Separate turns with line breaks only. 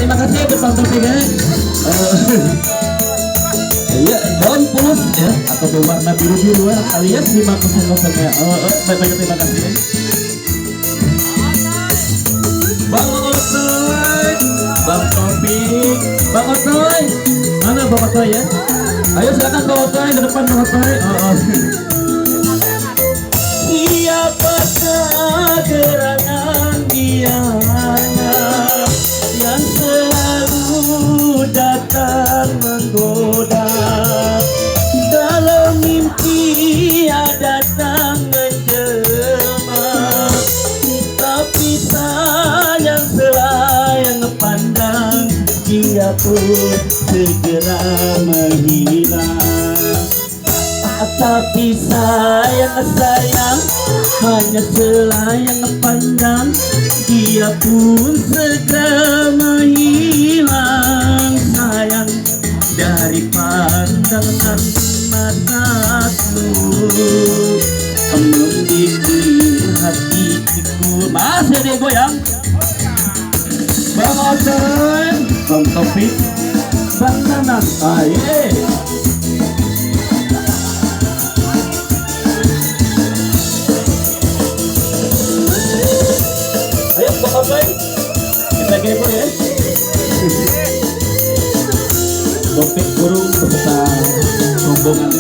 terima kasih buat Bang Taufik ya. Ya, daun pulus ya atau berwarna biru-biruan alias 5% ya. Banyak terima kasih ya. Bang Otoy, Bang Taufik, Bang Otoy, mana Bang Otoy ya? Ayo silakan Bang Otoy ke depan Bang Otoy. Siapakah gerangan biarnya yang selalu datang menggoda dalam mimpi datang menjelma, tapi sayang selayang pandang dia pun segera menghilang. Tapi sayang hanya selayang pandang dia pun segera menghilang. Sayang dari pandangan mataku membimbing hatiku. Masih ada goyang Bang Oden, Bang Taufik, Bang Nanas. Aye. Oke, kita kepo ya. Topik burung beserta rombongan.